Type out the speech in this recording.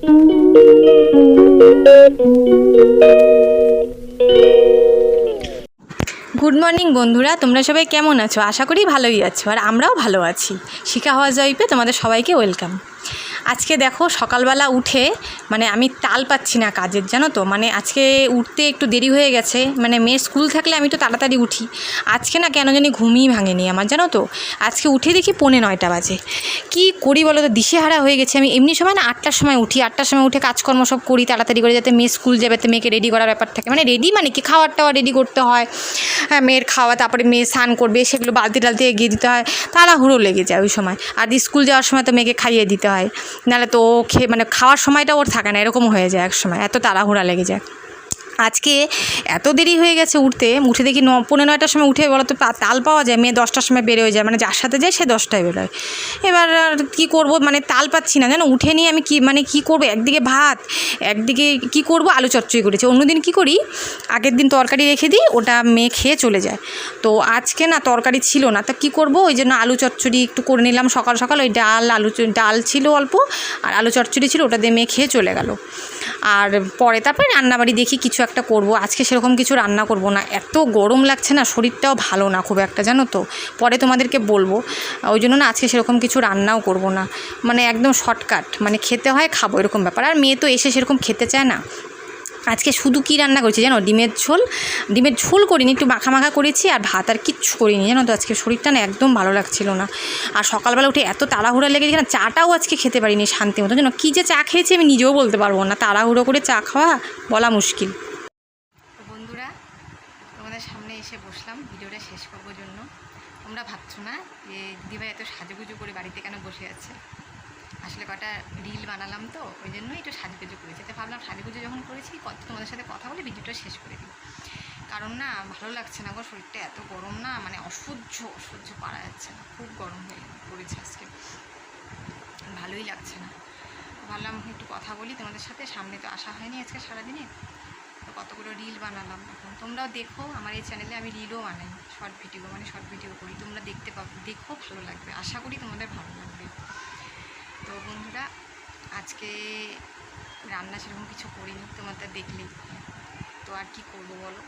Good morning বন্ধুরা, তোমরা সবাই কেমন আছো? আশা করি ভালোই আছো, আর আমরাও ভালো আছি। শিখা হওয়া জয়পে তোমাদের সবাইকে ওয়েলকাম। আজকে দেখো সকালবেলা উঠে আমি তাল পাচ্ছি না কাজের, জানো তো। আজকে উঠতে একটু দেরি হয়ে গেছে। মেয়ে স্কুল থাকলে আমি তো তাড়াতাড়ি উঠি, আজকে না কেন জানি ঘুমই ভাঙেনি আমার, জানো তো। আজকে উঠে দেখি 9:45 বাজে। কি করি বলো তো, দিশেহারা হয়ে গেছে। আমি এমনি সময় না 8টার সময় উঠি, 8টার সময় উঠে কাজকর্ম সব করি তাড়াতাড়ি করে, যাতে মেয়ে স্কুল যাবে, তো মেয়েকে রেডি করার ব্যাপার থাকে। রেডি কি খাওয়ার টাওয়ার রেডি করতে হয়, হ্যাঁ মেয়ের খাওয়া, তারপরে মেয়ে স্নান করবে, সেগুলো বালতি টালতি এগিয়ে দিতে হয়, তাড়াহুড়ো লেগে যায় ওই সময়। আর স্কুল যাওয়ার সময় তো মেয়েকে খাইয়ে দিতে হয়, নাহলে তো ও খেয়ে খাওয়ার সময়টা ওর থাকে না, এরকম হয়ে যায় এক সময়, এত তাড়াহুড়া লেগে যায়। আজকে এত দেরি হয়ে গেছে উঠে দেখি 9:45টার সময় উঠে বলো তো তাল পাওয়া যায়। মেয়ে 10টার সময় বের হয়ে যায়, যার সাথে যায় সে 10টায় বেরোয়। এবার কী করবো, তাল পাচ্ছি না, জানো। উঠে নিয়ে আমি কী করবো, একদিকে ভাত, একদিকে কী করবো, আলু চচ্চড়ি করেছি। অন্যদিন কী করি, আগের দিন তরকারি রেখে দিই, ওটা মেয়ে খেয়ে চলে যায়। তো আজকে না তরকারি ছিল না, তা কী করবো, ওই জন্য আলু চচ্চড়ি একটু করে নিলাম সকাল সকাল। ওই ডাল ছিল অল্প, আর আলু চচ্চড়ি ছিল, ওটা দিয়ে মেয়ে খেয়ে চলে গেল। আর পরে তারপরে রান্নাবাড়ি দেখি কিছু একটা করব। আজকে সেরকম কিছু রান্না করব না, এত গরম লাগছে না, শরীরটাও ভালো না খুব একটা, জানো তো। পরে তোমাদেরকে বলবো। ওই জন্য না আজকে সেরকম কিছু রান্নাও করব না, একদম শর্টকাট, খেতে হয় খাবো এরকম ব্যাপার। আর মেয়ে তো এসে সেরকম খেতে চায় না। আজকে শুধু কী রান্না করেছি জানো, ডিমের ঝোল করিনি, একটু মাখা মাখা করেছি, আর ভাত আর কিচ্ছু করিনি, জানো তো। আজকে শরীরটা না একদম ভালো লাগছিল না। আর সকালবেলা উঠে এত তাড়াহুড়া লেগে গেছে না, চাটাও আজকে খেতে পারিনি শান্তি মতো, জানো। কী যে চা খেয়েছি আমি নিজেও বলতে পারবো না, তাড়াহুড়ো করে চা খাওয়া বলা মুশকিল। তো বন্ধুরা, তোমাদের সামনে এসে বসলাম ভিডিওটা শেষ করবার জন্য। তোমরা ভাবছো না যে দিদিভাই এত সাজুগুজু করে বাড়িতে কেন বসে আছে। আসলে কটা রিল বানালাম তো, ওই জন্যই একটু সাজুগুজু করেছি। তো ভাবলাম সাজুগুজু যখন করেছি তোমাদের সাথে কথা বলে ভিডিওটা শেষ করে দিই। কারণ না ভালো লাগছে না গো, শরীরটা এত গরম না, অসহ্য পারা যাচ্ছে না, খুব গরম হয়ে পড়েছে আজকে, ভালোই লাগছে না। ভাবলাম একটু কথা বলি তোমাদের সাথে, সামনে তো আসা হয়নি আজকে সারাদিনে। তো কতগুলো রিল বানালাম। এখন তোমরাও দেখো, আমার এই চ্যানেলে আমি রিলও বানাই, শর্ট ভিডিও করি, তোমরা দেখো, ভালো লাগবে, আশা করি তোমাদের ভালো লাগবে। তো বন্ধুরা, আজকে রান্না সেরকম কিছু করিনি, তোমাদের দেখলেই। তো আর কি করবো বলো।